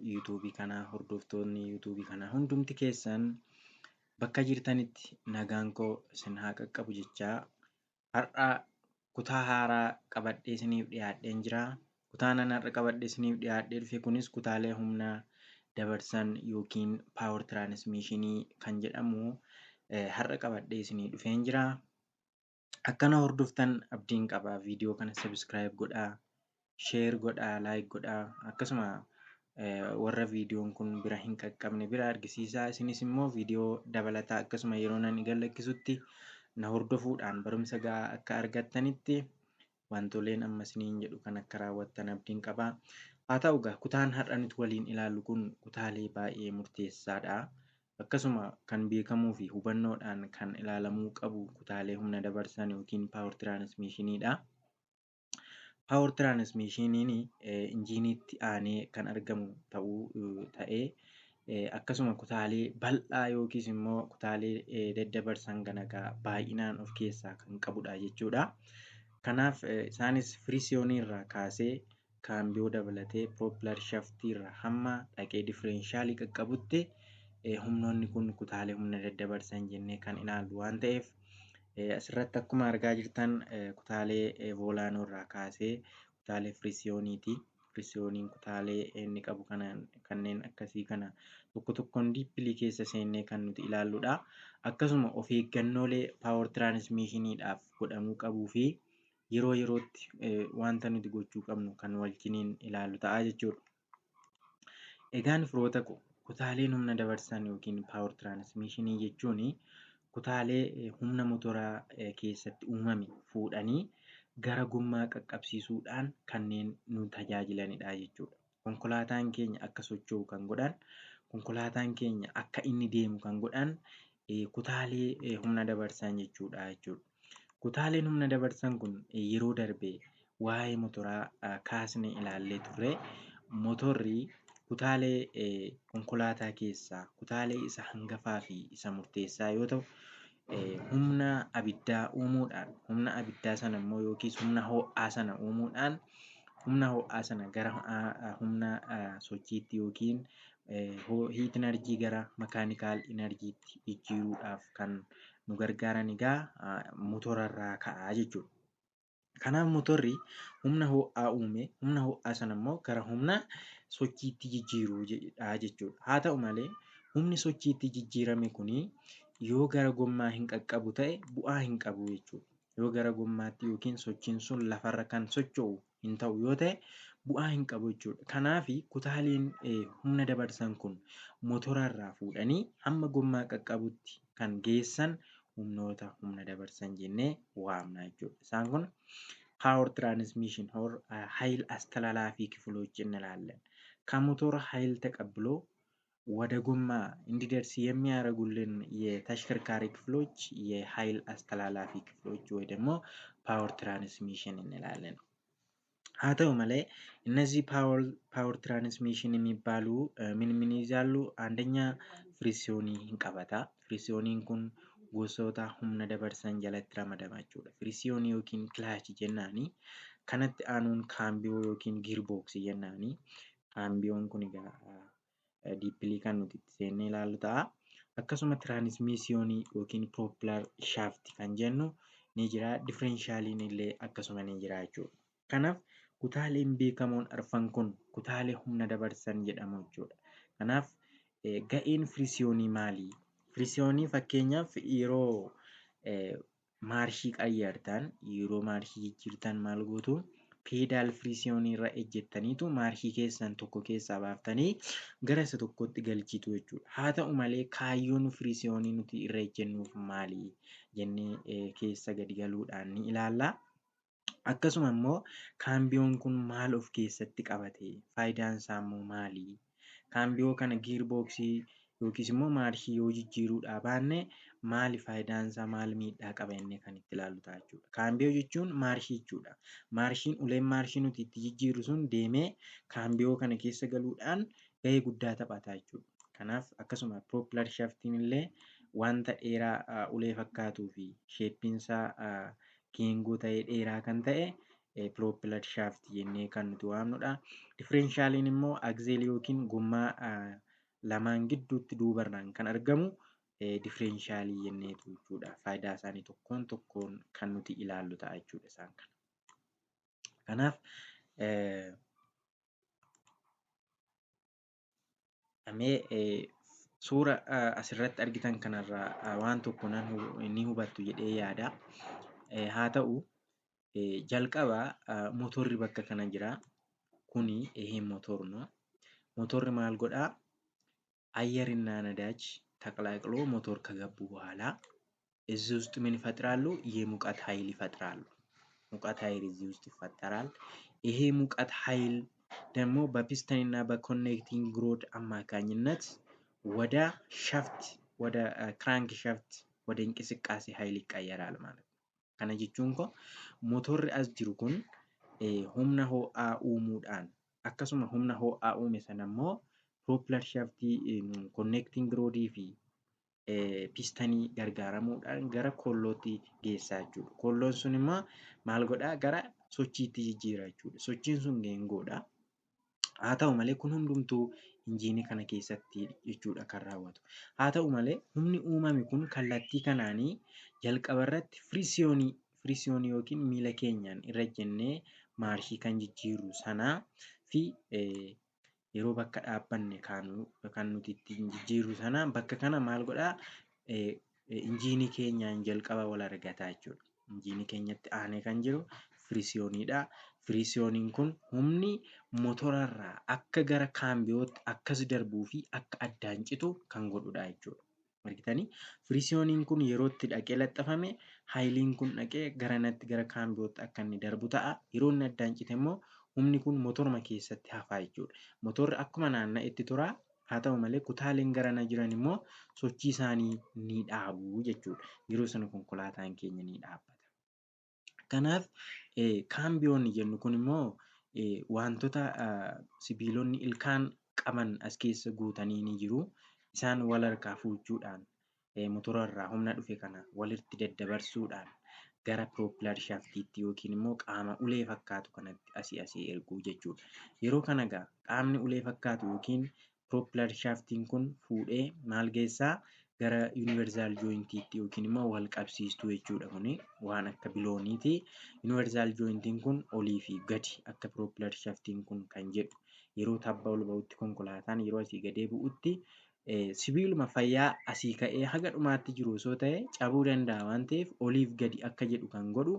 YouTube kanaa, hordoftoonni YouTube kanaa hundumti keessan bakka jirtanitti nagaan koo isin haa qaqqabu jechaa har'a kutaa haaraa qabadhee isiniif dhiyaadheen jira. Kutaan ani har'a qabadhee isiniif dhiyaadhee dhufe kunis kutaalee humna dabarsan yookiin power transmissionii kan jedhamu har'a qabadhee isinii dhufeen jira. Akkana hordoftan abdiin qaba. Viidiyoo kana subscribe godhaa, share godhaa, like godhaa, akkasuma warra viidiyoon kun bira hin qaqqabne bira argisiisaa. Isinis immoo viidiyoo dabalataa akkasuma yeroo nan galakkisutti na hordofuudhaan barumsa gahaa akka argattanitti wantoleen amma isiniin jedhu kan akka raawwattan abdiin qaba. Haa ta'u egaa kutaan har'a nuti waliin ilaallu kun kutaalee baay'ee murteessaadha. Akkasuma kan beekamuu fi hubannoodhaan kan ilaalamuu qabu kutaalee humna dabarsan yookiin power transmissioniidha. Power transmissioniin injiiniitti aanee kan argamu ta'ee akkasuma kutaalee bal'aa yookiis immoo kutaalee daddabarsan kan egaa baay'inaan of keessaa kan qabudha jechuudha. Kanaaf isaanis firiisiyoonii irraa kaasee kaambiyoo dabalatee propeller shaftii irraa hamma dhaqee differentiaalii qaqqabutti humnoonni kun kutaalee humna daddabarsan jennee kan ilaallu waan ta'eef asirratti akkuma argaa jirtan kutaalee voolaanoo irraa kaasee kutaalee firiisiyooniiti. Firiisiyooniin kutaalee inni qabu kanneen akkasii kana tokko tokkoon diippilii keessa seennee kan nuti ilaalludha. Akkasuma of eeggannoolee power transmissioniidhaaf godhamuu qabuu fi yeroo yerootti wanta nuti gochuu qabnu kan wajjiniin ilaallu ta'a jechuudha. Egaan firoota kutaaleen humna dabarsan yookiin power transmissionii jechuun kutaalee humna motoraa keessatti uumame fuudhanii gara gommaa qaqqabsiisuudhaan kanneen nu tajaajilanidha jechuudha. Konkolaataan keenya akka socho'u kan godhan, konkolaataan keenya akka inni deemu kan godhan kutaalee humna dabarsan jechuudha. Kutaaleen humna dabarsan kun yeroo darbe waa'ee motoraa kaasnee ilaallee turre. Motorri kutaalee konkolaataa keessaa kutaalee isa hangafaa fi isa murteessaa yoo ta'u, humna abiddaa uumuudhaan humna abiddaa sana immoo yookiis humna ho'aa sana uumuudhaan humna ho'aa sana gara humna sochiitti yookiin heat energy gara mechanical energytti jijjiiruudhaaf kan nu gargaaran egaa motorarraa ka'a jechuudha. Kanaaf motorri humna ho'aa uume humna ho'aa sana immoo gara humna sochiitti jijjiiruudha jechuudha. Haa ta'u malee humni sochiitti jijjiirame kuni yoo gara gommaa hin qaqqabu ta'e bu'aa hin qabu jechuudha. Yoo gara gommaatti yookiin sochiin sun lafarra kan socho'u hin ta'u yoo ta'e bu'aa hin qabu jechuudha. Kanaaf kutaaleen humna dabarsan kun motorarraa fuudhanii hamma gommaa qaqqabutti kan geessan humnoota humna dabarsan jennee waamna jechuudha. Isaan kun power transmission or ኃይል አስተላላፊ ክፍሎች እንላለን። ከሞተር ኃይል ተቀብሎ ወደ ጎማ እንዲደርስ የሚያደርጉልን የተሽከርካሪ ክፍሎች የኃይል አስተላላፊ ክፍሎች ወይ ደግሞ ፓወር ትራንስሚሽን እንላለን። haa ta'u malee እነዚህ ፓወር ትራንስሚሽን የሚባሉ ምን ይይዛሉ? አንደኛ ፍሪሲዮኒን qabata. Firiisiyooniin kun gosoota humna dabarsan jalatti ramadama jechuudha. Firiisiyoonii yookiin kilaachii jennaani. Kanatti aanuun kaambiyoo yookiin giirboksii jennaani. Kaambiyoon kun egaa diippilii kan nuti itti seennee ilaallu ta'a. Akkasuma tiraansmiisiyoonii yookiin propeller shaaftii kan jennu ni jira. Differenshaaliin illee akkasuma ni jira jechuudha. Kanaaf kutaaleen beekamoon arfan kun kutaalee humna dabarsan jedhamu jechuudha. Kanaaf ga'een firiisiyoonii maali? Firiisiyoonii fakkeenyaaf yeroo maarshii qayyartan yeroo maarshii jijjiirtan maal gootu? Peedaal firiisiyoonii irra ejjettaniitu maarshii keessan tokko keessaa baaftanii gara isa tokkotti galchitu jechuudha. Haa ta'u malee kaayyoon firiisiyoonii nuti irra ejjennuuf maali jennee keessa gadi galuudhaan ni ilaalla. Akkasuma immoo kaambiyoon kun maal of keessatti qabate? Faayidaan isaa immoo maali? Kaambiyoo kana giirboksii yookiis immoo maarshii yoo jijjiiruudhaa baanne maali faayidaan isaa, maal miidhaa qaba jennee kan itti ilaallu ta'a jechuudha. Kaambiyoo jechuun maarshii jechuudha. Uleen maarshii nuti itti jijjiirru sun deemee kaambiyoo kana keessa galuudhaan gahee guddaa taphata jechuudha. Kanaaf akkasuma propeller shaftiin illee wanta dheeraa ulee fakkaatuu fi sheeppiin isaa geengoo ta'ee dheeraa kan ta'e propeller shaft jennee kan nuti waamnudha. Differentiaaliin immoo axle yookiin gommaa lamaan gidduutti duubarraan kan argamu differentiaalii jenneetu jechuudha. Faayidaa isaanii tokkoon tokkoon kan nuti ilaallu ta'a jechuudha isaan kana. Kanaaf suura asirratti argitan kanarraa waan tokko ni hubattu jedhee yaada. Haa ta'u jalqaba motorri bakka kana jira. Kuni motorno. Motorri maal godhaa? አየርና ነዳጅ ተቀላቅሎ ሞተር ከገቡ በኋላ እዚህ ውስጥ ምን ይፈጥራሉ? የሙቀት ኃይል ይፈጥራሉ። ሙቀት ኃይል እዚህ ውስጥ ይፈጠራል። ይሄ ሙቀት ኃይል ደግሞ በፒስተንና በኮኔክቲንግ ሮድ አማካኝነት ወደ ሻፍት ወደ ክራንክ ሻፍት ወደ እንቅስቃሴ ኃይል ይቀየራል ማለት ነው። ከነ jechuun ko motorri as jiru kun humna ho'aa uumuudhaan akkasuma humna ho'aa uume sana immoo propeller shaft connecting road fi pistanii gargaaramuudhaan gara kollootti geessaa jechuudha. Kolloon sun immoo maal godhaa? Gara sochiitti jijjiira jechuudha. Sochiin sun geengoodha. Haa ta'u malee kun hundumtuu injiinii kana keessatti jechuudha kan raawwatu. Haa ta'u malee humni uumame kun kallattii kanaanii jalqaba irratti firiisiyoonii yookiin miila keenyaan irra jennee maarshii kan jijjiirru sanaa fi yeroo bakka dhaabbanne kan nuti ittiin jijjiirru sana bakka kana maal godhaa? Injiinii keenyaan jalqaba wal argataa jechuudha. Injiinii keenyatti aanee kan jiru firiisiyooniidha. Firiisiyooniin kun humni motorarraa akka gara kaambiyootti akkas darbuu fi akka addaan citu kan godhudha jechuudha. Argitanii? Firiisiyooniin kun yeroo itti dhaqee laxxafame haayiliin kun dhaqee garanatti gara kaambiyootti akka inni darbu ta'a. Yeroo inni addaan cite immoo humni kun motoruma keessatti hafaa jechuudha. Motorri akkuma naanna'etti tura. Haa ta'u malee kutaaleen garana jiran immoo sochii isaanii ni dhaabu jechuudha. Yeroo sana konkolaataan keenya ni dhaabbata. Kanaaf kaambiyoonni jennu kun immoo wantoota sibiilonni ilkaan qaban as keessa guutanii ni jiru. Isaan wal harkaa fuudhuudhaan motorarraa humna dhufe kana walitti daddabarsuudhaan gara propeller shaftiitti yookiin immoo qaama ulee fakkaatu kanatti asii erguu jechuudha. Yeroo kana egaa qaamni ulee fakkaatu yookiin propeller shaftiin kun fuudhee maal geessaa? Gara universal jointiitti yookiin immoo wal qabsiistuu jechuudha. Kuni waan akka bilooniiti. Universal jointiin kun olii fi gadi akka propeller shaftiin kun kan jedhu yeroo tabba ol ba'utti konkolaataan yeroo asii gadee bu'utti sibiiluma fayyaa asii ka'ee haga dhumaatti jiru osoo ta'e cabuu danda'a waan ta'eef oliif gadi akka jedhu kan godhu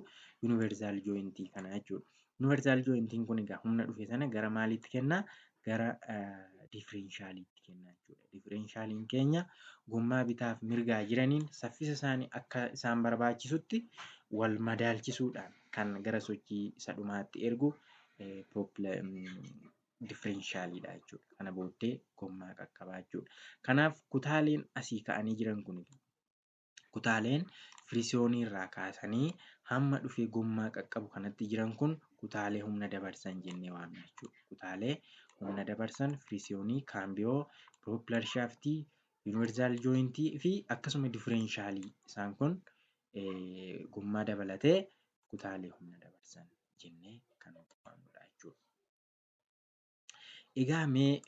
universal jointii kana jechuudha. Universal jointiin kun egaa humna dhufe sana gara maaliitti kennaa? Gara differentiaaliitti kennaa jechuudha. Differentiaaliin keenya gommaa bitaaf mirgaa jiraniin saffisa isaanii akka isaan barbaachisutti wal madaalchisuudhaan kan gara sochii isa dhumaatti ergu differentiaaliidha jechuudha. Kana booddee gommaa qaqqabaa jechuudha. Kanaaf kutaaleen asii ka'anii jiran kun kutaaleen firiisiyoonii irraa kaasanii hamma dhufee gommaa qaqqabu kanatti jiran kun kutaalee humna dabarsan jennee waamna jechuudha. Kutaalee humna dabarsan firiisiyoonii, kaambiyoo, propeller shaftii, universal jointii fi akkasuma differentiaalii isaan kun gommaa dabalatee kutaalee humna dabarsan jennee kan waamnudha jechuudha. Egaa mee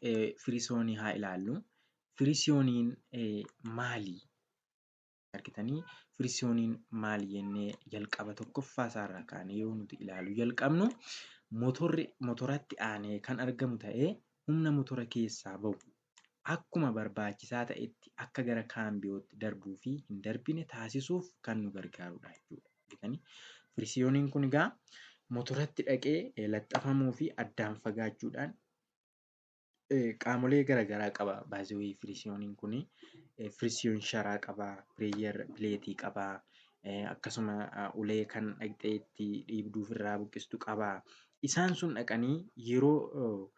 firiisiyoonii haa ilaallu. Firiisiyooniin maali? Argitanii? Firiisiyooniin maali jennee jalqaba tokkoffaa isaarraa kaanee yoo nuti ilaaluu jalqabnu motoratti aanee kan argamu ta'ee humna motora keessaa bahu akkuma barbaachisaa ta'etti akka gara kaambiyootti darbuu fi hin darbine taasisuuf kan nu gargaarudha jechuudha. Argitanii? Firiisiyooniin kun egaa motoratti dhaqee laxxafamuu fi addaan fagaachuudhaan qaamolee garaagaraa qaba. Baay'ee firiisiyooniin kun firiisiyoon sharaa qaba, pireeyyar pileetii qaba, akkasuma ulee kan dhaqxee itti dhiibduuf irraa buqqistu qaba. Isaan sun dhaqanii yeroo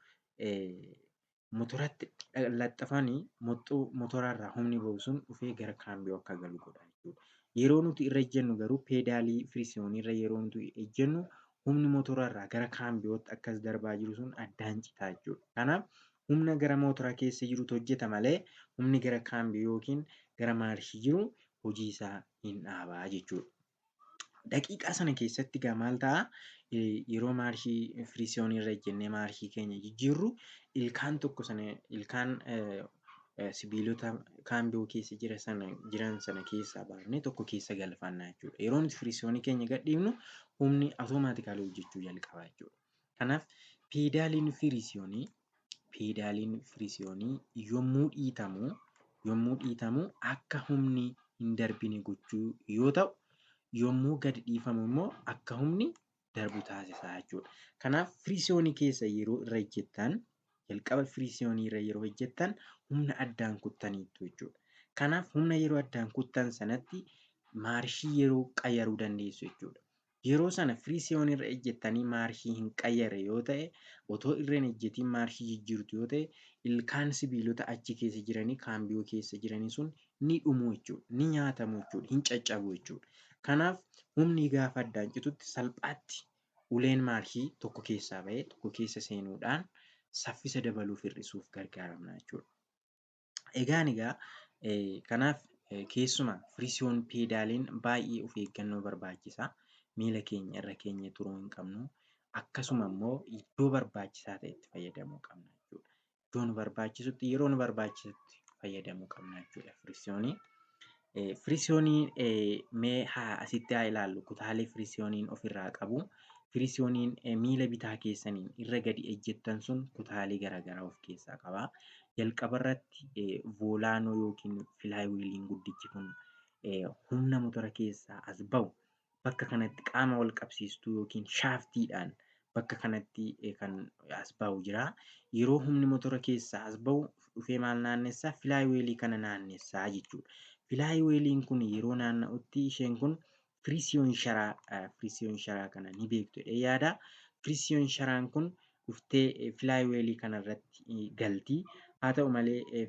motoratti laxxafanii motorarraa humni bahu sun dhufee gara kaambiyoo akka galu godha jechuudha. Yeroo nuti irra ejjennu garuu peedaalii firiisiyoonii irra yeroo nuti ejjennu humni motorarraa gara kaambiyootti akkas darbaa jiru sun addaan citaa jechuudha. Kanaaf humna gara motora keessa jirutu hojjeta malee humni gara kaambiyoo yookiin gara maarshii jiru hojii isaa hin dhaabaa jechuudha. Daqiiqaa sana keessatti egaa maal ta'a? yeroo maarshii firiisiyoonii irra ejjennee maarshii keenya jijjiirru ilkaan tokko sana ilkaan sibiilota kaambiyoo keessa jiran sana keessaa baafnee tokko keessa galfanna jechuudha. Yeroo nuti firiisiyoonii keenya gadhiifnu humni automaatikaalii hojjechuu jalqaba jechuudha. Kanaaf peedaaliin firiisiyoonii yommuu dhiitamu akka humni hin darbine gochuu yoo ta'u, yommuu gadi dhiifamu immoo akka humni darbu taasisa jechuudha. Kanaaf firiisiyoonii keessa yeroo irra ejjettan jalqaba firiisiyoonii irra yeroo ejjettan humna addaan kuttaniitu jechuudha. Kanaaf humna yeroo addaan kuttan sanatti maarshii yeroo qayyaruu dandeessu jechuudha. Yeroo sana firiisiyoonii irra ejjettanii maarshii hin qayyarre yoo ta'e, otoo irra hin ejjetiin maarshii jijjiirtu yoo ta'e, ilkaan sibiilota achi keessa jiranii kaambiyoo keessa jiranii sun ni dhumu jechuudha. Ni nyaatamu jechuudha. Hin caccabu jechuudha. Kanaaf humni gaafa addaan citutti salphaatti uleen maarshii tokko keessaa bahee tokko keessa seenuudhaan saffisa dabaluuf hir'isuuf gargaaramna jechuudha. Egaa kanaaf keessumaa firiisiyoon peedaaliin baay'ee of eeggannoo barbaachisa. Miila keenya irra keenyee turuu hin qabnu. Akkasuma immoo iddoo barbaachisaa ta'etti fayyadamuu qabna jechuudha. Iddoo nu barbaachisutti yeroo nu barbaachisutti fayyadamuu qabna jechuudha firiisiyoonii. Firiisiyoonii mee asitti haa ilaallu kutaalee firiisiyooniin ofirraa qabu. Firiisiyooniin miila bitaa keessaniin irra gadi ejjettan sun kutaalee garaagaraa of keessaa qaba. Jalqaba irratti voolaanoo yookiin filaayiwiiliin guddichi kun humna motora keessaa as bahu bakka kanatti qaama wal qabsiistuu yookiin shaaftiidhaan bakka kanatti kan as bahu jira. Yeroo humni motora keessaa as bahu dhufee maal naannessaa? Filaayiwiilii kana naannessaa jechuudha. Filaayiwiiliin kun yeroo naanna'utti isheen kun firiisiyoon sharaa kana ni beektu jedhee yaada. Firiisiyoon sharaan kun dhuftee filaayiwiilii kanarratti galti. Haa ta'u malee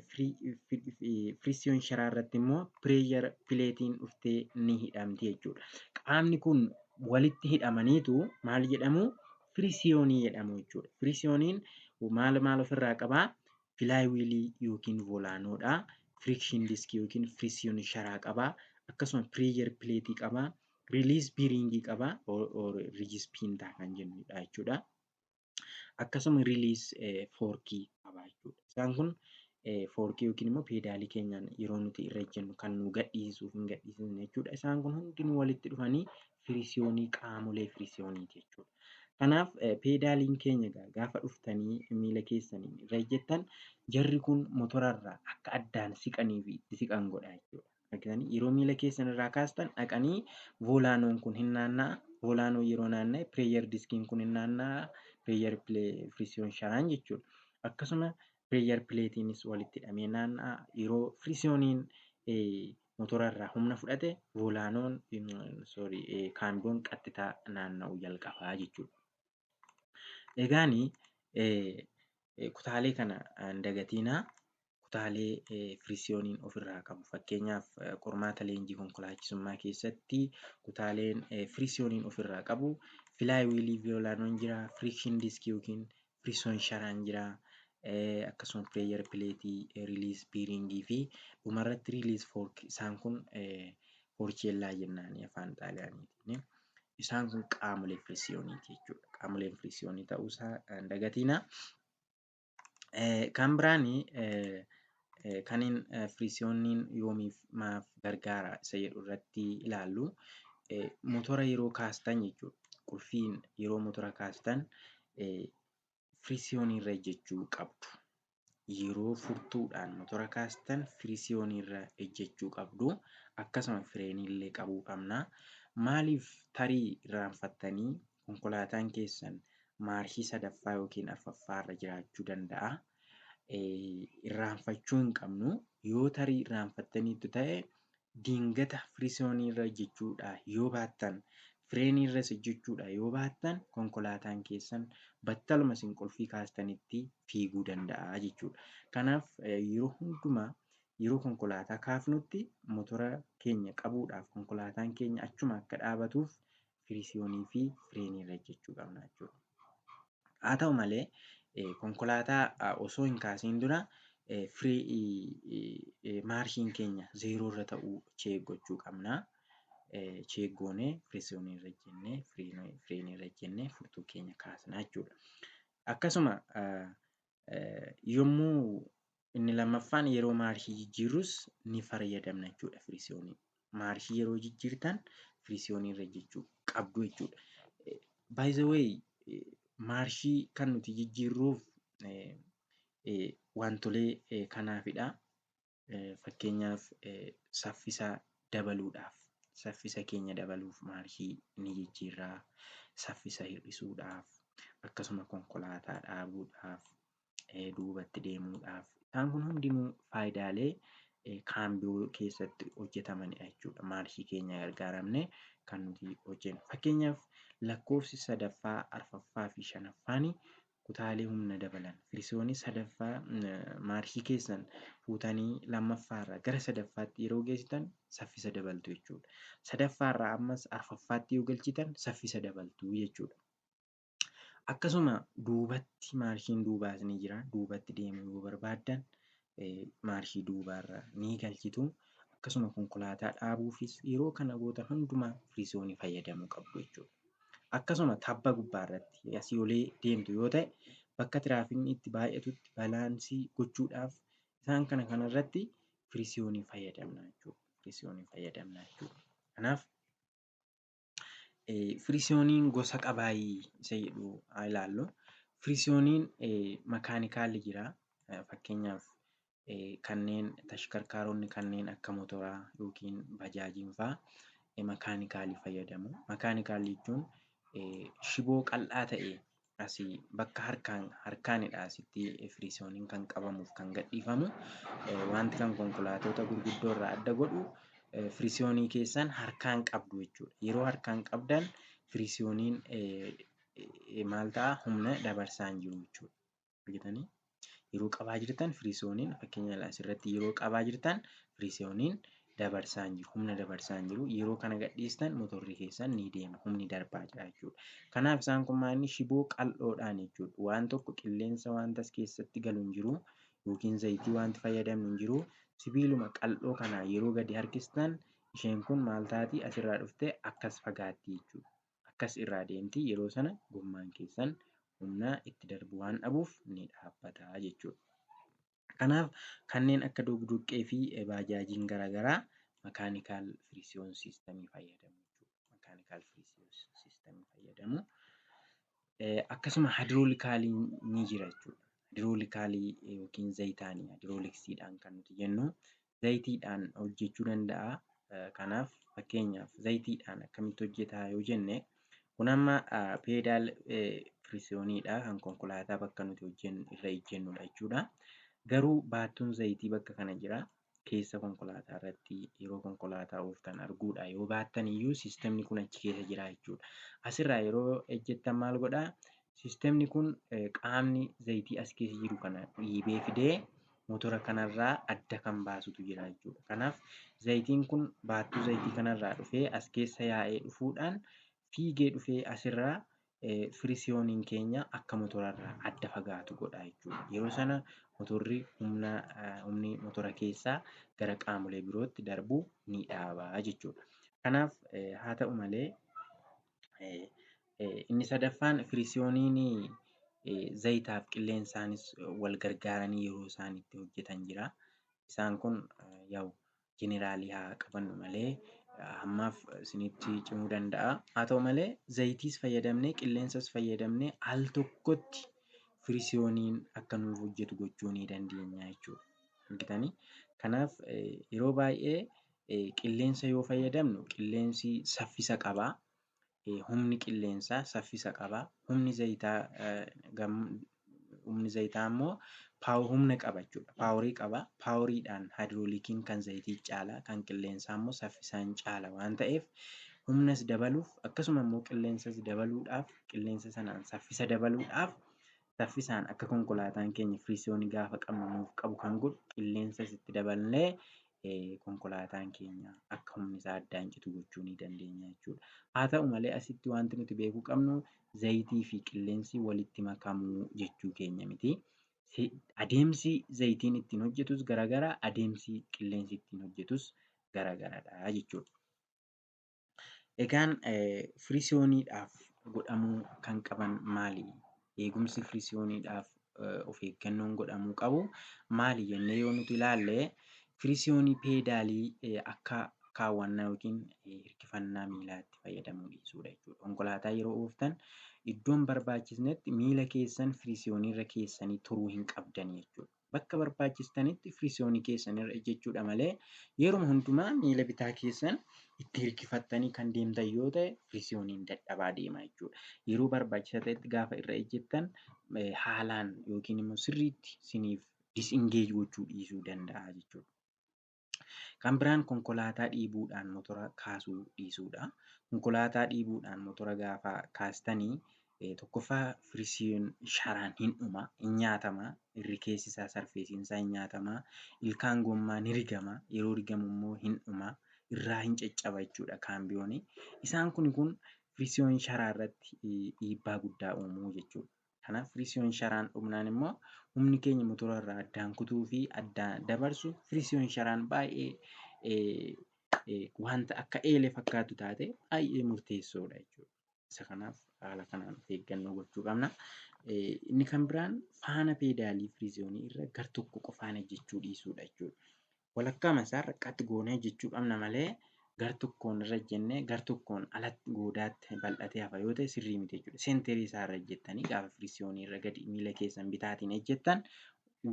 firiisiyoon sharaa irratti immoo pireeshar pileetiin dhuftee ni hidhamti jechuudha. Qaamni kun walitti hidhamaniitu maal jedhamu? Firiisiyoonii jedhamu jechuudha. Firiisiyooniin maal ofirraa qabaa? Filaayiwiilii yookiin voolaanoodha. Firikshin diskii yookiin firiisiyoon sharaa qabaa. Akkasuma pireeshar pileetii qabaa. Riliis biiringii qabaa. Riijispiintaa kan jennudha jechuudha. Akkasuma riliis foorkii qabaa jechuudha. Isaan kun foorkii yookiin immoo peedaalii keenyaan yeroo nuti irra ejjennu kan nu gadhiisuuf hin gadhiisne jechuudha. Isaan kun hundinuu walitti dhufanii firiisiyoonii qaamolee firiisiyooniiti jechuudha. Kanaaf peedaaliin keenya gaafa dhuftanii miila keessaniin irra ejjettan jarri kun motorarraa akka addaan siqanii fi itti siqan godha jechuudha. Yeroo miila keessan irraa kaastan dhaqanii voolaanoon kun hin naanna'a. Voolaanoo yeroo naanna'e pireeshar diskiin kun hin naanna'a. Pireeshar firiisiyoon sharaan jechuudha. Akkasuma pireeshar pileetiinis walitti hidhamee naanna'a. Yeroo firiisiyooniin motorarraa humna fudhate voolaanoon kaambiyoon qaxxitaa naanna'uu jalqabaa jechuudha. Egaanii kutaalee kana hin dagatiinaa. Kutaalee firiisiyooniin ofirraa qabu. Fakkeenyaaf qormaata leenjii konkolaachisummaa keessatti kutaaleen firiisiyooniin ofirraa qabu. Filaayiwiilii voolaanoon jira. Firikshin diskii yookiin firiisiyoon sharaan jira. Akkasuma pireeshar pileetii, riliis biiringii fi dhumarratti riliis foorkii. Isaan kun foorcheellaa jennaani afaan xaaliyaaniitiin. Isaan kun qaamolee firiisiyooniiti jechuudha. Qaamoleen firiisiyoonii ta'uusaa hin dagatiinaa. Kan biraanii kaniin firiisiyooniin yoomiif maaf gargaara isa jedhu irratti ilaallu. Motora yeroo kaastan jechuudha. Qulfiin yeroo motora kaastan firiisiyoonii irra ejjechuu qabdu. Yeroo furtuudhaan motora kaastan firiisiyoonii irra ejjechuu qabdu. Akkasuma fireenii illee qabuu qabna. Maaliif tarii irraanfattanii konkolaataan keessan maarshii sadaffaa yookiin arfaffaa irra jiraachuu danda'a. Irraanfachuu hin qabnu. Yoo tarii irraanfattaniitu ta'e diingata firiisiyoonii irra ejjechuudha yoo baattan, fireenii irras ejjechuudha yoo baattan konkolaataan keessan battaluma isin qulfii kaastanitti fiiguu danda'a jechuudha. Kanaaf yeroo hundumaa yeroo konkolaataa kaafnutti motora keenya qabuudhaaf konkolaataan keenya achuma akka dhaabatuuf firiisiyoonii fi fireenii irra ejjechuu qabna jechuudha. Haa ta'u malee konkolaataa osoo hin kaasiin dura maarshiin keenya zeeroo irra ta'uu chee gochuu qabna. cheeggoonee firiisoonii irra jennee firiinii irra jennee furtuu keenya kaasnaa jechuudha. Akkasuma yommuu inni lammaffaan yeroo maarshii jijjiirrus ni fayyadamna jechuudha firiisoonii. Maarshii yeroo jijjiirtan firiisoonii irra jechuu qabdu jechuudha. By the way, maarshii kan nuti jijjiirruuf wantolee kanaafidha. Fakkeenyaaf saffisa dabaluudhaaf, saffisa keenya dabaluuf maarshii ni jijjiirraa, saffisa hir'isuudhaaf, akkasuma konkolaataa dhaabuudhaaf, duubatti deemuudhaaf. Isaan kun hundinuu faayidaalee kaambiyoo keessatti hojjetamanidha jechuudha. Maarshii keenya gargaaramnee kan nuti hojjennu. Fakkeenyaaf lakkoofsi 3ffaa, 4ffaa fi 5ffaan kutaalee humna dabalan. Firiisoonii 3ffaa maarshii keessan fuutanii 2ffaarraa gara 3ffaatti yeroo geessitan saffisa dabaltu jechuudha. 3ffaarraa ammas 4ffaatti yoo galchitan saffisa dabaltu jechuudha. Akkasuma duubatti maarshiin duubaas ni jira. Duubatti deemuu yoo barbaaddan maarshii duubaarra ni galchitu. Akkasuma konkolaataa dhaabuufis yeroo kana gootan hundumaa firiisoonii fayyadamuu qabdu jechuudha. Akkasuma tabba gubbaarratti asii olee deemtu yoo ta'e bakka tiraafikni itti baay'atutti balaansii gochuudhaaf isaan kanarratti firiisoonii fayyadamna jechuudha. Firiisoonii fayyadamna jechuudha. Kanaaf firiisooniin gosa qabaayii isa jedhu haa ilaallu. Firiisooniin makaanikaalli jira. Fakkeenyaaf kanneen tashkarkaaronni kanneen akka motoraa yookiin bajaajiin fa'aa makaanikaalii fayyadamu. Makaanikaalii jechuun shiboo qal'aa ta'e asii bakka harkaanidha asitti firiisooniin kan qabamuuf kan gadhiifamu. Wanti kan konkolaatota gurguddoo irraa adda godhu firiisoonii keessan harkaan qabdu jechuudha. Yeroo harkaan qabdan firiisooniin maal ta'a? Humna dabarsaa hin jiru jechuudha. Argitanii? Yeroo qabaa jirtan firiisooniin fakkeenyaaf asirratti yeroo qabaa jirtan firiisooniin dabarsaa hin jiru. Humna dabarsaa hin jiru. Yeroo kana gadhiistan motorri keessan ni deema. Humni darbaa jira jechuudha. Kanaaf isaan kun maal shiboo qal'oodhaan jechuudha. Waan tokko qilleensa wanta as keessatti galu hin jiru yookiin zayitii wanti fayyadamnu hin jiru. Sibiiluma qal'oo kanaa yeroo gadi harkistan isheen kun maal taati? Asirraa dhuftee akkas fagaatti jechuudha. Akkas irraa deemti. Yeroo sana gommaan keessan humna itti darbu waan dhabuuf ni dhaabbata jechuudha. Kanaaf kanneen akka dogdoqqee fi baajaajiin garaagaraa makaanikaal firiisoon siistemii fayyadamu jechuudha. Makaanikaal firiisoon siistemii fayyadamu. Akkasuma haayidiroolikaaliin ni jira jechuudha. Haayidiroolikaali yookiin zayitaanii haayidirooliksiidhaan kan nuti jennu zayitiidhaan hojjechuu danda'a. Kanaaf fakkeenyaaf zayitiidhaan akkamitti hojjeta yoo jenne kun amma peedaal firiisooniidha kan konkolaataa bakka nuti irra ejjennudha jechuudha. Garuu baattuun zayitii bakka kana jira. Keessa konkolaataa irratti yeroo konkolaataa ooftan arguudha. Yoo baattan iyyuu siistemni kun achi keessa jira jechuudha. Asirraa yeroo ejjettan maal godhaa? Siistemni kun qaamni zayitii as keessa jiru kana dhiibee fidee motora kanarraa adda kan baasutu jira jechuudha. Kanaaf zayitiin kun baattuu zayitii kanarraa dhufee as keessa yaa'ee dhufuudhaan fiigee dhufee asirraa firiisooniin keenya akka motorarraa adda fagaatu godha jechuudha. Yeroo sana motorri humni motora keessaa gara qaamolee birootti darbuu ni dhaabaa jechuudha. Kanaaf haa ta'u malee inni sadaffaan firiisooniin zayitaaf qilleensaanis wal gargaaranii yeroo isaan itti hojjetan jira. Isaan kun jeneraalii haa qabannu malee ammaaf isinitti cimuu danda'a. Haa ta'u malee zayitiis fayyadamnee qilleensas fayyadamnee al tokkotti firiisooniin akka nuuf hojjetu gochuu ni dandeenya jechuudha. Argitanii? Kanaaf yeroo baay'ee qilleensa yoo fayyadamnu qilleensi saffisa qaba. Humni qilleensaa saffisa qaba. Humni zayitaa immoo humna qaba jechuudha. Paaworii qaba. Paaworiidhaan haayidiroolikiin kan zayitii caala. Kan qilleensaa immoo saffisaan caala waan ta'eef humnas dabaluuf akkasuma immoo qilleensas dabaluudhaaf qilleensa sanaan saffisa dabaluudhaaf saffisaan akka konkolaataan keenya firiisoonii gaafa qabnu nuuf qabu kan godhu qilleensas itti dabalnee konkolaataan keenya akka humni isaa addaan citu gochuu ni dandeenya jechuudha. Haa ta'u malee asitti wanti nuti beekuu qabnu zayitii fi qilleensi walitti makamuu jechuu keenya miti. Adeemsi zayitiin ittiin hojjetus garaagara, adeemsi qilleensi ittiin hojjetus garaagaradha jechuudha. Egaan firiisiyooniidhaaf godhamuu kan qaban maali? Eegumsi firiisiyooniidhaaf of eeggannoon godhamuu qabu maali jennee yoo nuti ilaalle firiisiyoonii peedaalii akka kaawwannaa yookiin hirkifannaa miilaatti fayyadamuu dhiisuudha jechuudha. Konkolaataa yeroo ooftan iddoo hin barbaachisnetti miila keessan firiisiyooniirra keessanii turuu hin qabdani jechuudha. Bakka barbaachistanitti firiisiyoonii keessanirra ejjechuudha malee yeruma hundumaa miila bitaa keessan itti hirkifattanii kan deemtan yoo ta'e firiisiyooniin dadhabaa deema jechuudha. Yeroo barbaachisaa ta'etti gaafa irra ejjettan haalaan yookiin immoo sirriitti isiniif disengeej gochuu dhiisuu danda'a jechuudha. Kan biraan konkolaataa dhiibuudhaan motora kaasuu dhiisuudha. Konkolaataa dhiibuudhaan motora gaafa kaastanii tokkoffaa firiisiyoon sharaan hin dhuma, hin nyaatama, irri keessi isaa sarfeesiin isaa hin nyaatama, ilkaan gommaa ni rigama, yeroo rigamu immoo hin dhuma, irraa hin caccaba jechuudha kaambiyooni. Isaan kun firiisiyoon sharaa irratti dhiibbaa guddaa uumuu jechuudha. Kanaaf firiisiyoon sharaan dhumnaan immoo humni keenya motora irraa addaan kutuu fi addaan dabarsu firiisiyoon sharaan baay'ee wanta akka eelee fakkaatu taate baay'ee murteessoodha jechuudha. Isa kanaaf haala kanaan of eeggannoo gochuu qabna. Inni kan biraan faana peedaalii firiisiyoonii irra gar tokko qofaan ejjechuu dhiisuudha jechuudha. Walakkaama isaarra qatti goonee ejjechuu qabna malee gar tokkoon irra ejjennee gar tokkoon alatti goodaatti bal'atee hafa yoo ta'e sirrii miti jechuudha. Seenterii isaarra ejjettanii gaafa firiisiyoonii irra gadi miila keessan bitaatiin ejjettan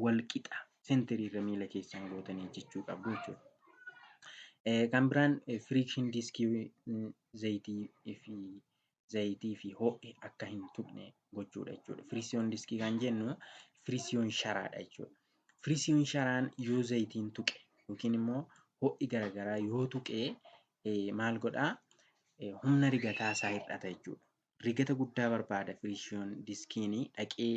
wal qixa seenterii irra miila keessan gootanii ejjechuu qabdu jechuudha. Kan biraan firiikshin diiskii zayitii fi ho'i akka hin tuqne gochuudha jechuudha. Firiisiyoon diiskii kan jennu firiisiyoon sharaadha jechuudha. Firiisiyoon sharaan yoo zayitiin tuqe yookiin immoo ho'i garaagaraa yoo tuqee maal godhaa? Humna rigataa isaa hir'ata jechuudha. Rigata guddaa barbaada firiisiyoon diiskiin dhaqee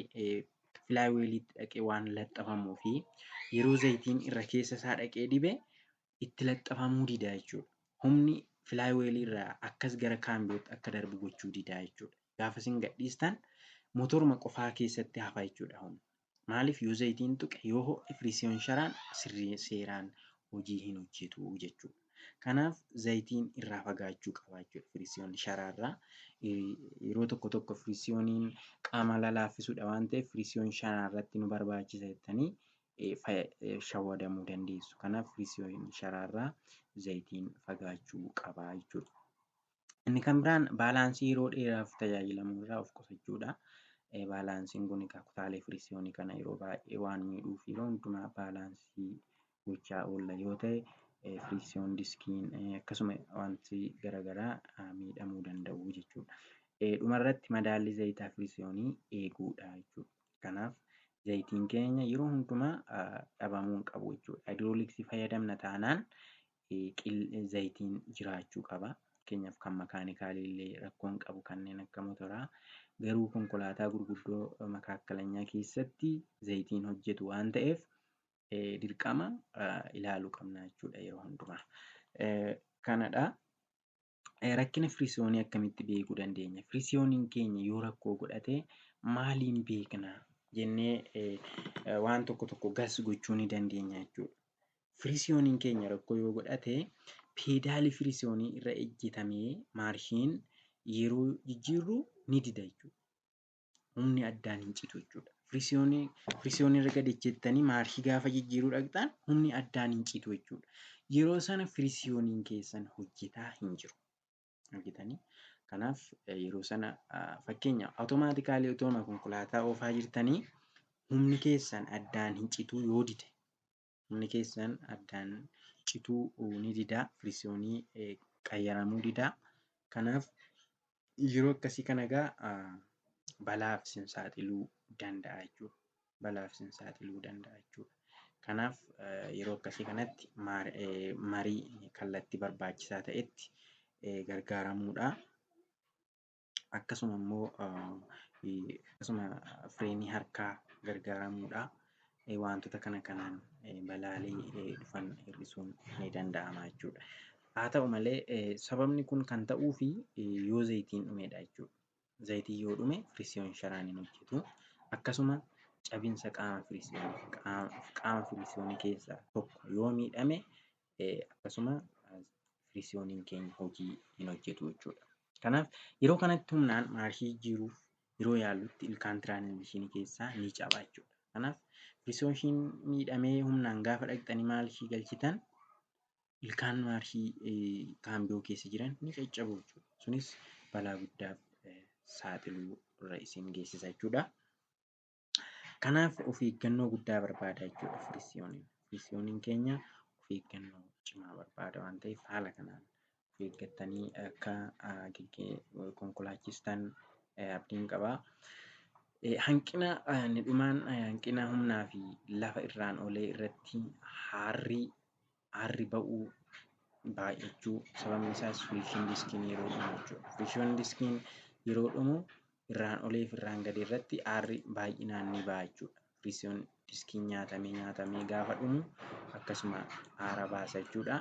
filaayiweeliitti dhaqee waan laxxafamuu fi yeroo zayitiin irra keessa isaa dhaqee dhibe itti laxxafamuu dida jechuudha. Humni filaayiweelii irraa akkas gara kaambiyootti akka darbu gochuu dida jechuudha. Gaafa isin gadhiistan motoruma qofaa keessatti hafa jechuudha humni. Maaliif yoo zayitiin tuqe yoo ho'i firiisiyoon sharaan seeraan hojii hin hojjetu jechuudha. Kanaaf zayitiin irraa fagaachuu qaba jechuudha firiisiyoon sharaarraa. Yeroo tokko tokko firiisiyooniin qaama lallaaffisuudha waan ta'eef firiisiyoon sharaarratti nu barbaachisa jettanii shawwadamuu dandeessu. Kanaaf firiisiyoon sharaarraa zayitiin fagaachuu qaba jechuudha. Inni kan biraan baalaansii yeroo dheeraaf tajaajilamuu irraa of qusachuudha. Baalaansiin kun kutaalee firiisiyoonii kana yeroo baay'ee waan miidhuuf yeroo hundumaa baalaansii gochaa oolla yoo ta'e firiisiyoon diiskiin akkasuma wanti garaagaraa miidhamuu danda'u jechuudha. Dhumarratti madaalli zayitaa firiisiyoonii eeguudha jechuudha. Kanaaf zayitiin keenya yeroo hundumaa dhabamuu hin qabu jechuudha. Haayidrooliksii fayyadamna taanaan zayitiin jiraachuu qaba. Fakkeenyaaf kan makaanikaalii illee rakkoo hin qabu kanneen akka motoraa. Garuu konkolaataa gurguddoo makaakkalaanyaa keessatti zayitiin hojjetu waan ta'eef dirqama ilaaluu qabna jechuudha yeroo hundumaa. Kanadha. Rakkina firiisiyoonii akkamitti beekuu dandeenya? Firiisiyooniin keenya yoo rakkoo godhate maaliin beekna jennee waan tokko gas gochuu ni dandeenya jechuudha. Firiisiyooniin keenya rakkoo yoo godhate peedaalii firiisiyoonii irra ejjetamee maarshiin yeroo jijjiirru ni dida jechuudha. Humni addaan hin citu jechuudha. Firiisiyoonii irra gadi ejjettanii maarshii gaafa jijjiiruu dhaqxan humni addaan hin citu jechuudha. Yeroo sana firiisiyooniin keessan hojjetaa hin jiru. Argitanii? Kanaaf yeroo sana fakkeenya awutomaatikaalii utuma konkolaataa oofaa jirtanii humni keessan addaan hin citu yoo dide humni keessan addaan cituu ni dida firiisiyoonii qayyaramuu dida. Kanaaf yeroo akkasii kana egaa balaaf isin saaxiluu danda'a jechuudha. Balaaf isin saaxiluu danda'a jechuudha. Kanaaf yeroo akkasii kanatti marii kallattii barbaachisaa ta'etti gargaaramuudha. Akkasuma immoo fireenii harkaa gargaaramuudha. Wantoota kanaan balaalee dhufan hir'isuun ni danda'ama jechuudha. Haa ta'u malee sababni kun kan ta'uu fi yoo zayitiin dhumedha jechuudha. Zayitiin yoo dhume firiisiyoon sharaan hin hojjetu. Akkasuma cabinsa qaama firiisiyoonii keessaa tokko yoo miidhame akkasuma firiisiyooniin keenya hojii hin hojjetu jechuudha. Kanaaf yeroo kanatti humnaan maarshii jijjiiruuf yeroo yaallutti ilkaan tiraansmiishinii keessaa ni caba jechuudha. Kanaaf firiisiyooniin miidhamee humnaan gaafa dhaqxanii maarshii galchitan ilkaan maarshii kaambiyoo keessa jiran ni caccabu jechuudha. Sunis balaa guddaaf saaxiluu irra isin geessisa jechuudha. Kanaaf of eeggannoo guddaa barbaada jechuudha firiisiyooniin. Firiisiyooniin keenya of eeggannoo cimaa barbaada waan ta'eef haala kanaan of eeggattanii akka konkolaachistan abdiin qaba. Hanqina hanqina humnaa fi lafa irraan olee irratti aarri ba'uu baay'achuu sababni isaas firikshin diskiin yeroo dhumu jechuudha. Firikshin diskiin yeroo dhumu irraan olee fi irraan gadi irratti aarri baay'inaan ni ba'a jechuudha. Firikshin diskiin nyaatamee gaafa dhumu akkasuma aara baasa jechuudha.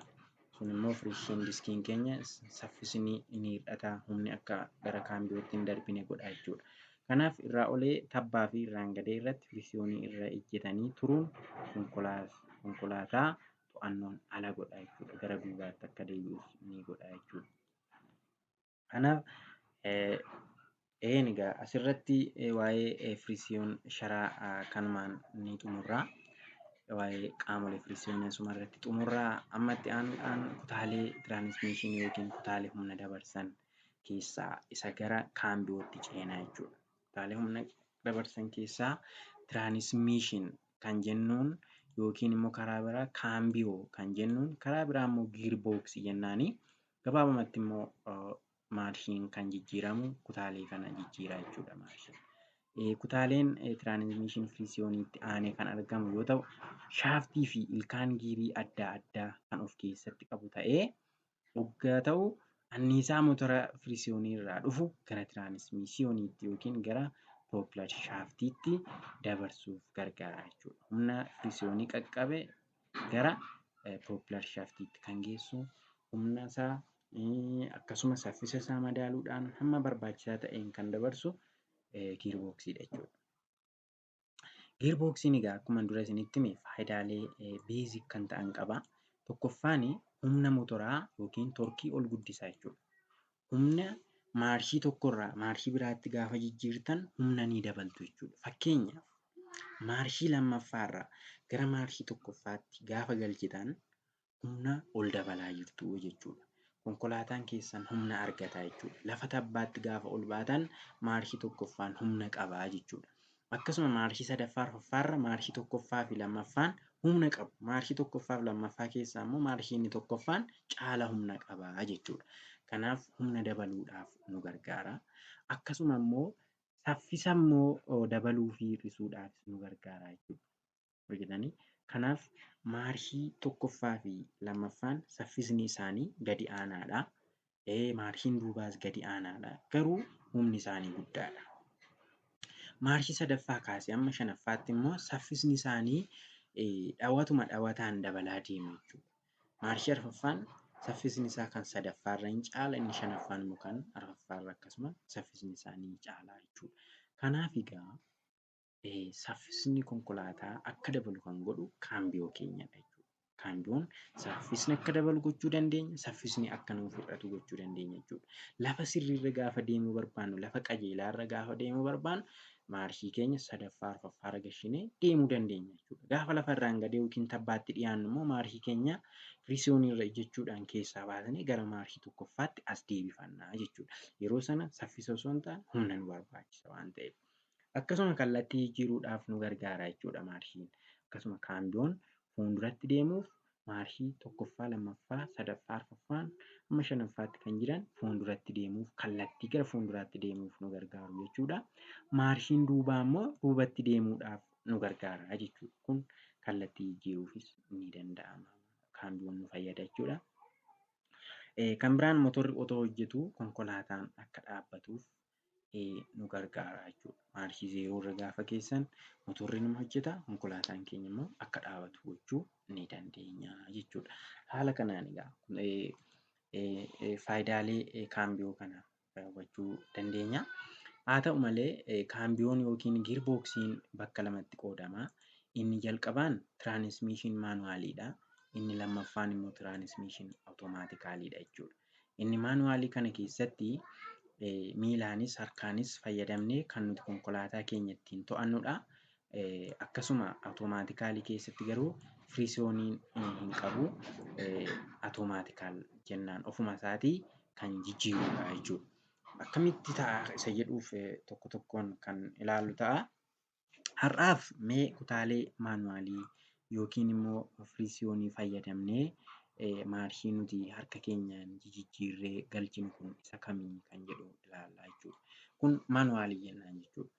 Sun immoo firikshin diskiin keenya saffisni ni hir'ata, humni akka gara kaambiyootti hin darbine godha jechuudha. Kanaaf irraa olee tabbaa fi irraan gadee irratti firikshinii irra ejjetanii turuun konkolaataa to'annoon ala godha jechuudha. Gara duubaatti akka deebi'us ni godha jechuudha. Kanaaf egaa asirratti waa'ee firiksiyoon sharaa kanumaan ni xumurra. Waa'ee qaamolee firiksiyoonii asuma irratti xumurra. Ammatti aanuudhaan kutaalee tiraansmiishinii yookiin kutaalee humna dabarsan keessaa isa gara kaambiyootti ceenaa jechuudha. Kutaalee humna dabarsan keessaa tiraansmiishin kan jennuun yookiin immoo karaa biraa kaambiyoo kan jennuun karaa biraa immoo giirboksii jennaani. Gabaabumatti immoo maarshiin kan jijjiiramu kutaalee kana jijjiira jechuudha maarshiin. Kutaaleen tiraansmiishin firiksiyooniitti aanee kan argamu yoo ta'u, shaaftii fi ilkaan giirii adda addaa kan of keessatti qabu ta'ee hoggaa ta'u anniisaa motora firiksiyoonii irraa dhufu gara tiraansmiishiiniitti yookiin gara poopular shaaftiitti dabarsuuf gargaara jechuudha. Humna firiksiyoonii qaqqabe gara poopular shaaftiitti kan geessu humna isaa akkasuma saffisa isaa madaaluudhaan hamma barbaachisaa ta'een kan dabarsu giirboksiidha jechuudha. Giirboksiin egaa akkuma dura isinitti hime faayidaalee beezik kan ta'an qaba. Tokkoffaan humna motoraa yookiin torkii ol guddisa jechuudha. Humna maarshii tokkorraa maarshii biraatti gaafa jijjiirtan humna ni dabaltu jechuudha. Fakkeenyaaf maarshii lammaffaarraa gara maarshii tokkoffaatti gaafa galchitan humna ol dabalaa jirtu jechuudha. Konkolaataan keessan humna argata jechuudha. Lafa tabbaatti gaafa ol baatan maarshii tokkoffaan humna qabaa jechuudha. Akkasuma maarshii sadaffaa arfaffaarra maarshii tokkoffaa fi lammaffaan humna qabu. Maarshii tokkoffaa fi lammaffaa keessaa immoo maarshiin inni tokkoffaan caala humna qabaa jechuudha. Kanaaf humna dabaluudhaaf nu gargaara. Akkasuma immoo saffisa immoo dabaluu fi hir'isuudhaaf nu gargaara jechuudha. Kanaaf maarshii tokkoffaa fi lammaffaan saffisni isaanii gadi aanaadha. Maarshiin duubaas gadi aanaadha. Garuu humni isaanii guddaadha. Maarshii sadaffaa kaasee amma shanaffaatti immoo saffisni isaanii dhawataan dabalaa deema jechuudha. Maarshii arfaffaan saffisni isaa kan sadaffaarra hin caala, inni shanaffaan immoo kan arfaffaarra akkasuma saffisni isaanii caala jechuudha. Kanaaf egaa saffisni konkolaataa akka dabalu kan godhu kaambiyoo keenyadha jechuudha. Kaambiyoon saffisni akka dabalu gochuu dandeenya, saffisni akka nuuf hir'atu gochuu dandeenya jechuudha. Lafa sirriirra gaafa deemuu barbaannu, lafa qajeelaarra gaafa deemuu barbaannu maarshii keenya sadaffaa arfaffaarra gashinee deemuu dandeenya jechuudha. Gaafa lafarraan gadee yookiin tabbaatti dhiyaannu immoo maarshii keenya firiksiyooniirra ejjechuudhaan keessaa baasanii gara maarshii tokkoffaatti as deebifannaa jechuudha. Yeroo sana saffisa osoo hin taane humna nu barbaachisa waan ta'eef. Akkasuma kallattii jijjiiruudhaaf nu gargaara jechuudha maarshiin. Akkasuma kaambiyoon fuulduratti deemuuf maarshii tokkoffaa, lammaffaa, sadaffaa, arfaffaan hamma shanaffaatti kan jiran fuulduratti deemuuf kallattii gara fuulduraatti deemuuf nu gargaaru jechuudha. Maarshiin duubaa immoo duubatti deemuudhaaf nu gargaara jechuudha. Kun kallattii jijjiiruufis ni danda'ama. Kaambiyoon nu fayyada jechuudha. Kan biraan motorri otoo hojjetu konkolaataan akka dhaabbatuuf nu gargaara jechuudha. Maarshii zeeroorra gaafa geessan motorri nama hojjeta, konkolaataan keenya immoo akka dhaabbatu gochuu ni dandeenya jechuudha. Haala kanaan egaa faayidaalee kaambiyoo kana hubachuu dandeenya. Haa ta'u malee kaambiyoon yookiin giirboksiin bakka lamatti qoodama. Inni jalqabaan tiraansmiishin maanuwaaliidha. inni lammaffaan immoo tiraanismiishin awutomaatikaaliidha jechuudha. Inni maanuwaalii kana keessatti miilaanis harkaanis fayyadamnee kan nuti konkolaataa keenya ittiin to'annudha. Akkasuma awutomaatikaalii keessatti garuu firiisiyooniin hin qabu. Awutomaatikaal jennaan ofuma isaatii kan jijjiirudha jechuudha. Akkamitti ta'a isa jedhuuf tokko tokkoon kan ilaallu ta'a. Har'aaf mee kutaalee maanuwaalii yookiin immoo firiisiyoonii fayyadamnee maarshii nuti harka keenyaan jijjiirree galchinu kun isa kamii kan jedhu ilaallaa jechuudha. Kun maanuwaalii jennaan jechuudha.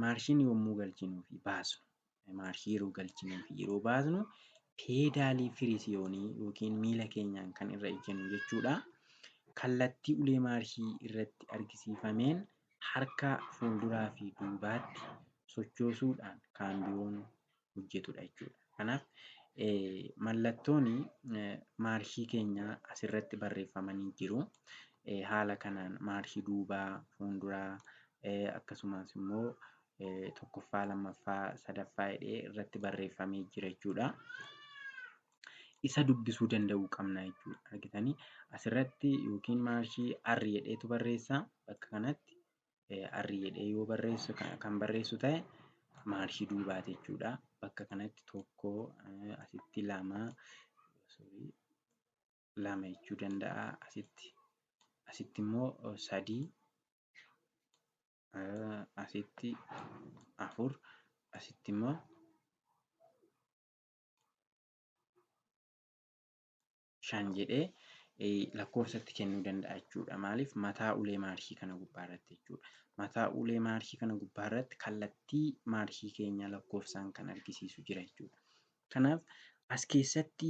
Maarshiin yommuu galchinuu fi baasnu, maarshii yeroo galchinuu fi yeroo baasnu peedaalii firiisiyoonii yookiin miila keenyaan kan irra ejjennu jechuudha. Kallattii ulee maarshii irratti argisiifameen harka fuulduraa fi duubaatti sochoosuudhaan kaambiyoon hojjetudha jechuudha. Kanaaf mallattoon maarshii keenyaa asirratti barreeffamanii jiru. Haala kanaan maarshii duubaa, fuulduraa akkasumas immoo tokkoffaa, lammaffaa, sadaffaa jedhee irratti barreeffamee jira jechuudha. Isa dubbisuu danda'uu qabna jechuudha. Argitanii asirratti yookiin maarshii arri jedheetu barreessa. Bakka kanatti arri jedhee yoo barreessu kan barreessu ta'e maarshii duubaati jechuudha. Bakka kanatti tokko, asitti lama jechuu danda'a. Asitti immoo sadii, asitti afur, asitti immoo shan jedhee lakkoofsatti kennuu danda'a jechuudha. Maaliif? Mataa ulee maarshii kana gubbaarratti jechuudha. Mataa ulee maarshii kana gubbaarratti kallattii maarshii keenya lakkoofsaan kan argisiisu jira jechuudha. Kanaaf as keessatti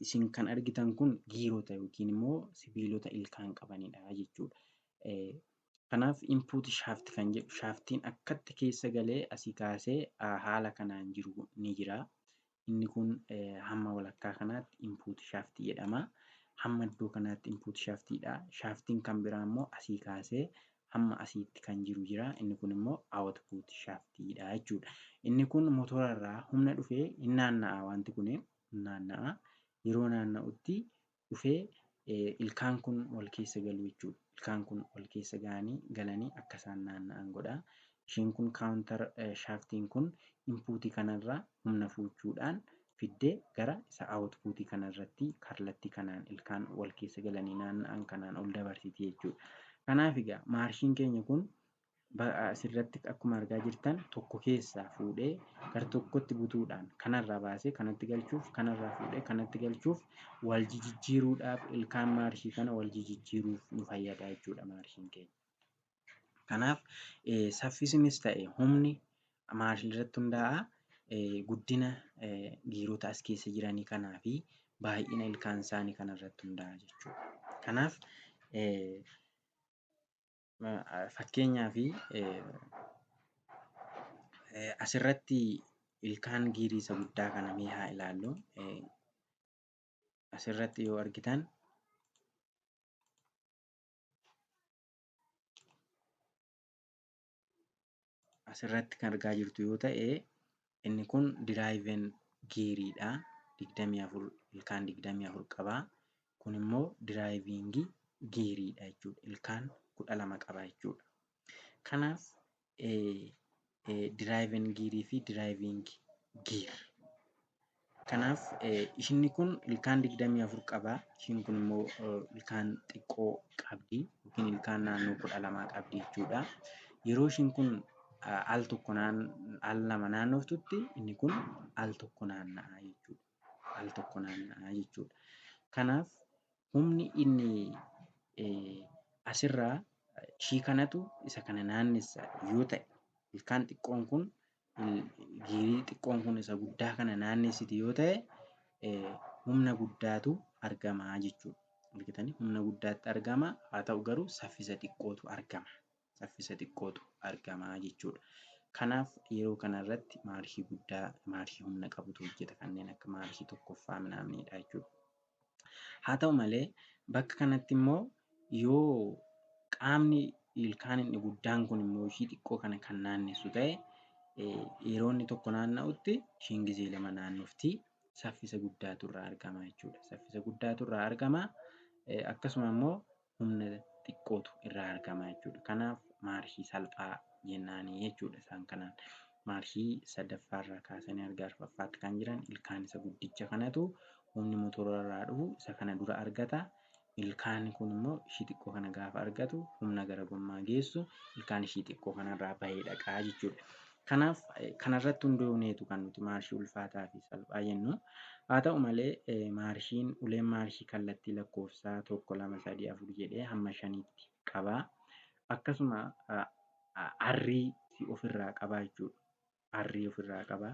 isin kan argitan kun giirota yookiin immoo sibiilota ilkaan qabanidha jechuudha. Kanaaf input shaafti kan jedhu shaaftiin akkatti keessa galee asii kaasee haala kanaan jiru ni jira. Inni kun hamma walakkaa kanaatti input shaaftii jedhama. Hamma iddoo kanaatti input shaaftiidha. Shaaftiin kan biraa immoo asii kaasee hamma asiitti kan jiru jira. Inni kun immoo output shaaftiidha jechuudha. Inni kun motorarraa humna dhufee hin naanna'a. Wanti kun naanna'a. Yeroo naanna'utti dhufee ilkaan kun wal keessa galu jechuudha. Ilkaan kun wal keessa galanii akka isaan naanna'an godha. Isheen kun kaawuntar shaaftiin kun inpuutii kanarraa humna fuuchuudhaan fiddee gara isa outpuutii kanarratti kallattii kanaan ilkaan wal keessa galanii naanna'an kanaan ol dabarsiti jechuudha. Kanaaf egaa maarshiin keenya kun asirratti akkuma argaa jirtan tokko keessaa fuudhee gara tokkotti butuudhaan kanarraa baasee kanatti galchuuf, kanarraa fuudhee kanatti galchuuf wal jijjiiruudhaaf ilkaan maarshii kana wal jijjiiruuf nu fayyada jechuudha maarshiin keenya. Kanaaf saffisinis ta'e humni maarshii irratti hundaa'a. Guddina giirota as keessa jiranii kanaa fi baay'ina ilkaan isaanii kanarratti hundaa'a jechuudha. Kanaaf fakkeenyaa fi asirratti ilkaan giirii isa guddaa kana mee haa ilaallu. Asirratti yoo argitan asirratti kan argaa jirtu yoo ta'e inni kun diraayiven giiriidha. 24 ilkaan 24 qaba. Kun immoo diraayiviingii giiriidha jechuudha. Ilkaan 12 qaba jechuudha. Kanaaf diraayiven giirii fi diraayiviingii giir. Kanaaf inni kun ilkaan 24 qaba. Ishiin kun immoo ilkaan xiqqoo qabdi yookiin ilkaan naannoo 12 qabdi jechuudha. Yeroo ishiin kun al tokko al lama naannoftutti inni kun al tokko naanna'a jechuudha. Al tokko naanna'a jechuudha. Kanaaf humni inni asirraa ishii kanatu isa kana naannessa yoo ta'e ilkaan xiqqoon kun giirii xiqqoon kun isa guddaa kana naannessiti yoo ta'e humna guddaatu argama jechuudha. Argitanii humna guddaatti argama. Haa ta'u garuu saffisa xiqqootu argama. Saffisa xiqqootu argama jechuudha. Kanaaf yeroo kanarratti maarshii guddaa, maarshii humna qabutu hojjeta kanneen akka maarshii tokkoffaa minaaminidha jechuudha. Haa ta'u malee bakka kanatti immoo yoo qaamni ilkaan inni guddaan kun immoo ishii xiqqoo kana kan naannessu ta'e yeroo inni tokko naanna'utti ishiin gizee lama naannofti. saffisa guddaatu irraa argama jechuudha. Saffisa guddaatu irraa argama. Akkasuma immoo humna xiqqootu irraa argama jechuudha. Kanaaf maarshii salphaa jennaani jechuudha. Isaan kanaan maarshii sadaffaarraa kaasanii hanga arfaffaatti kan jiran ilkaan isa guddicha kanatu humni motora irraa dhufu isa kana dura argata. Ilkaan kun immoo ishii xiqqoo kana gaafa argatu humna gara gommaa geessu ilkaan ishii xiqqoo kanarraa bahee dhaqaa jechuudha. Kanaaf kanarratti hundoofneetu kan nuti maarshii ulfaataa fi salphaa jennu. Haa ta'u malee maarshiin uleen maarshii kallattii lakkoofsaa 1, 2, 3, 4 jedhee hamma 5tti qaba. Akkasuma arrii ofirraa qaba jechuudha. Arrii ofirraa qaba.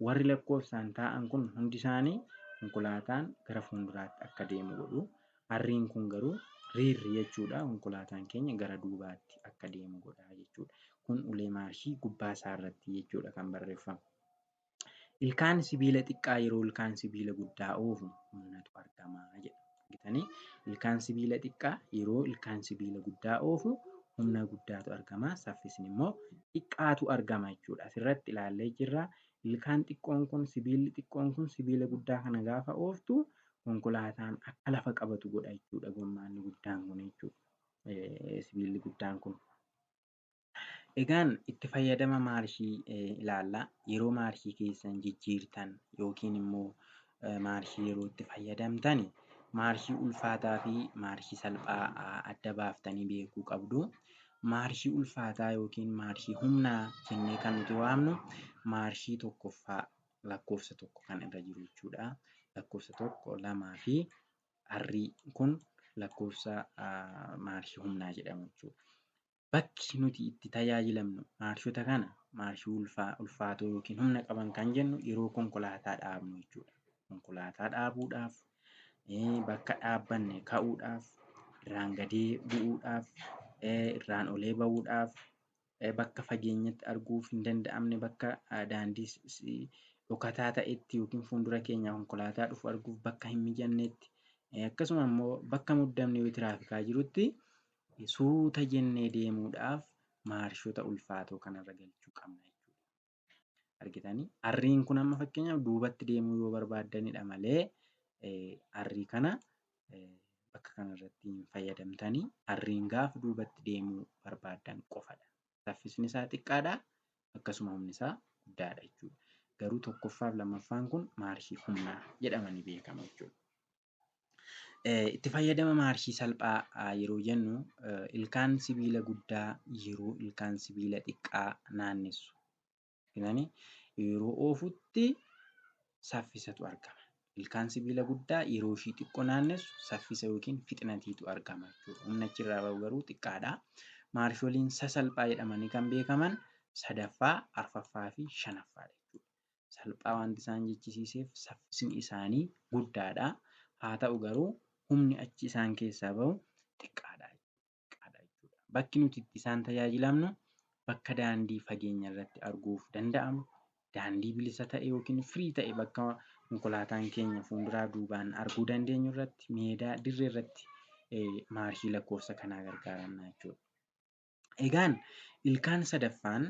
Warri lakkoofsaan taa'an kun hundi isaanii konkolaataan gara fuulduraatti akka deemu godhu. Arriin kun garuu riirri jechuudha. Konkolaataan keenya gara duubaatti akka deemu godha jechuudha. Kun ulee maarshii gubbaa isaa irratti jechuudha kan barreeffamu. Ilkaan sibiila xiqqaa yeroo ilkaan sibiila guddaa oofu humnatu argama jedha. Argitanii? Ilkaan sibiila xiqqaa yeroo ilkaan sibiila guddaa oofu humna guddaatu argama. Saffisni immoo xiqqaatu argama jechuudha. Asirratti ilaallee jirra. Ilkaan xiqqoon kun sibiilli xiqqoon kun sibiila guddaa kana gaafa ooftu konkolaataan akka lafa qabatu godha jechuudha. Gommaan guddaan kun jechuudha. Sibiilli guddaan kun. Egaan itti fayyadama maarshii ilaalla. Yeroo maarshii keessan jijjiirtan yookiin immoo maarshii yeroo itti fayyadamtan maarshii ulfaataa fi maarshii salphaa adda baaftanii beekuu qabdu. Maarshii ulfaataa yookiin maarshii humnaa jennee kan nuti waamnu maarshii tokkoffaa lakkoofsa tokko kan irra jiru jechuudha. Lakkoofsa 1, 2 fi arrii kun lakkoofsa maarshii humnaa jedhamu jechuudha. Bakki nuti itti tajaajilamnu maarshota kana maarshii ulfaatoo yookiin humna qaban kan jennu yeroo konkolaataa dhaabnu jechuudha. Konkolaataa dhaabuudhaaf, bakka dhaabbanne ka'uudhaaf, irraan gadee bu'uudhaaf, irraan olee ba'uudhaaf, bakka fageenyatti arguuf hin danda'amne bakka daandii dhokataa ta'etti yookiin fuuldura keenya konkolaataa dhufu arguuf bakka hin mijannetti akkasuma immoo bakka muddamne yoo tiraafikaa jirutti suuta jennee deemuudhaaf maarshota ulfaatoo kanarra galchuu qabna jechuudha. Argitanii? Arriin kun amma fakkeenyaaf duubatti deemuu yoo barbaaddanidha malee arrii kana bakka kanarratti hin fayyadamtanii. Arriin gaafa duubatti deemuu barbaaddan qofadha. Saffisni isaa xiqqaadha. Akkasuma humni isaa guddaadha jechuudha. Garuu tokkoffaa fi lammaffaan kun maarshii humnaa jedhamanii beekamu jechuudha. Itti fayyadama maarshii salphaa yeroo jennu ilkaan sibiila guddaa yeroo ilkaan sibiila xiqqaa naannessu. Yeroo oofutti saffisatu argama. Ilkaan sibiila guddaa yeroo ishii xiqqoo naannessu saffisa yookiin fixinatiitu argama jechuudha. Humna achirraa bahu garuu xiqqaadha. Maarsholiin sasalphaa jedhamanii kan beekaman 3ffaa, 4ffaa fi 5ffaadha jechuudha. Salphaa wanti isaan jechisiiseef saffisni isaanii guddaadha. Haa ta'u garuu humni achi isaan keessaa bahu xiqqaadha jechuudha. Bakki nuti itti isaan tajaajilamnu bakka daandii fageenya irratti arguuf danda'amu, daandii bilisa ta'e yookiin firii ta'e bakka konkolaataan keenya fuulduraa duubaan arguu dandeenyu irratti, meedaa dirree irratti maarshii lakkoofsa kanaa gargaaramna jechuudha. Egaan ilkaan sadaffaan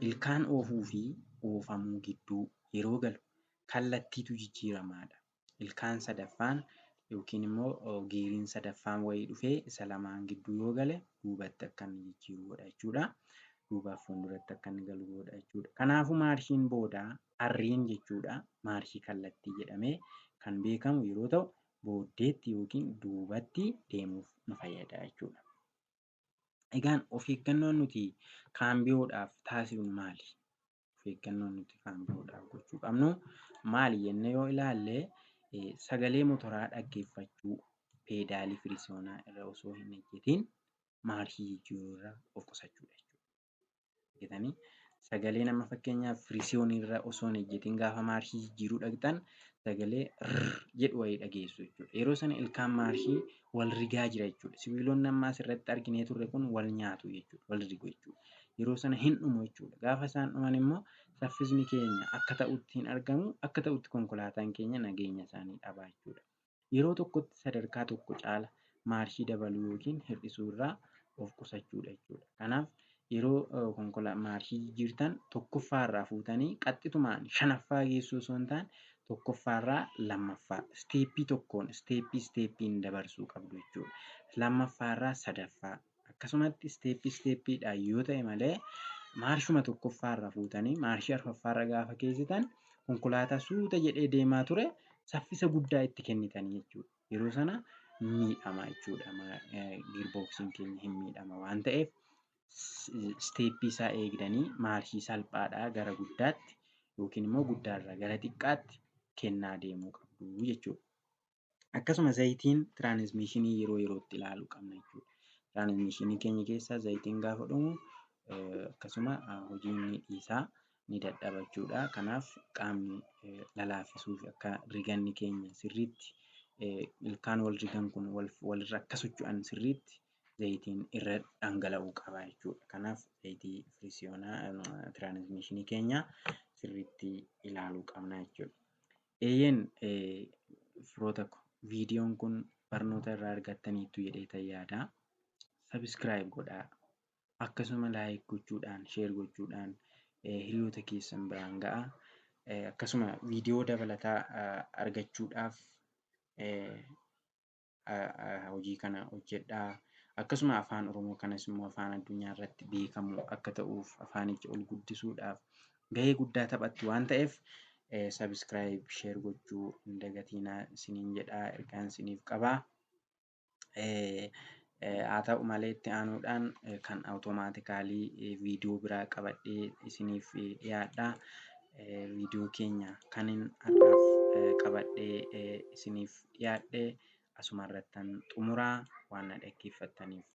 ilkaan oofuu fi oofamuu gidduu yeroo galu kallattiitu jijjiiramaadha. Ilkaan sadaffaan yookiin immoo geeriin sadaffaan wayii dhufee isa lamaan gidduu yoo gale duubatti akka inni jijjiiru godha jechuudha. Duubaaf fuulduratti akka inni galu godha jechuudha. Kanaafuu maarshiin boodaa arriin jechuudha. Maarshii kallattii jedhamee kan beekamu yeroo ta'u booddeetti yookiin duubatti deemuuf nu fayyada jechuudha. Egaan of eeggannoon nuti kaambiyoodhaaf taasifnu maali? Of eeggannoon nuti kaambiyoodhaaf gochuu qabnu maali jennee yoo ilaalle sagalee motoraa dhaggeeffachuu peedaalii firiisoonaa irra osoo hin ejjetiin maarshii jijjiiruu irraa of qusachuudha jechuudha. Argitanii? Sagalee nama fakkeenyaaf firiisoonii irra osoo hin ejjetiin gaafa maarshii jijjiiruu dhaqxan sagalee jedhu wayii dhageessu jechuudha. Yeroo sana ilkaan maarshii wal rigaa jira jechuudha. Sibiilonni amma asirratti arginee turre kun wal nyaatu jechuudha. Wal rigu jechuudha. Yeroo sana hin dhumu jechuudha. Gaafa isaan dhuman immoo saffisni keenya akka ta'utti hin argamu. Akka ta'utti konkolaataan keenya nageenya isaanii dhabaa jechuudha. Yeroo tokkotti sadarkaa tokko caala maarshii dabaluu yookiin hir'isuu irraa of qusachuudha jechuudha. Kanaaf yeroo maarshii jijjiirtan tokkoffaa irraa fuutanii qaxxitumaan 5ffaa geessuu osoo hin taane tokkoffaarraa lammaffaa isteeppii tokkoon isteeppiin dabarsuu qabdu jechuudha. Lammaffaarraa sadaffaa akkasumatti isteeppiidhaan yoo ta'e malee maarshuma tokkoffaarra fuutanii maarshii arfaffaarra gaafa geessitan konkolaataa suuta jedhee deemaa ture saffisa guddaa itti kennitanii jechuudha. Yeroo sana miidhama jechuudha. Giirboksiin keenya hin miidhama waan ta'eef isteeppii isaa eegdanii maarshii salphaadhaa gara guddaatti yookiin immoo guddaarraa gara xiqqaatti kennaa deemuu qabdu jechuudha. Akkasuma zayitiin tiraansmiishinii yeroo yerootti ilaaluu qabna jechuudha. Tiraansmiishinii keenya keessaa zayitiin gaafa dhumu akkasuma hojii inni dhiisaa ni dadhaba jechuudha. Kanaaf qaamni lalaafisuuf akka riganni keenya sirriitti ilkaan wal rigan kun walirra akka socho'an sirriitti zayitiin irra dhangala'uu qaba jechuudha. Kanaaf zayitii firiisiyoonaa tiraansmiishinii keenya sirriitti ilaaluu qabna jechuudha. Firoota koo viidiyoon kun barnoota irraa argattaniittu jedhee yaada. Sabiskiraayib godhaa. Akkasuma laayik gochuudhaan, sheer gochuudhaan hiriyoota keessan biraan ga'a. Akkasuma viidiyoo dabalataa argachuudhaaf hojii kana hojjedhaa. Akkasuma afaan Oromoo kanas immoo afaan addunyaa irratti beekamu akka ta'uuf afaanicha ol guddisuudhaaf gahee guddaa taphatti waan ta'eef sabiskiraayib sheer gochuu hin dagatinaa isiniin jedhaa ergaan isiniif qabaa. Haa ta'u malee itti aanuudhaan kan awutomaatikaalii viidiyoo biraa qabadhee isiniif dhiyaadhaa. Viidiyoo keenya kanin har'aaf qabadhee isiniif dhiyaadhe asuma irrattan xumuraa waan na dhaggeeffattaniif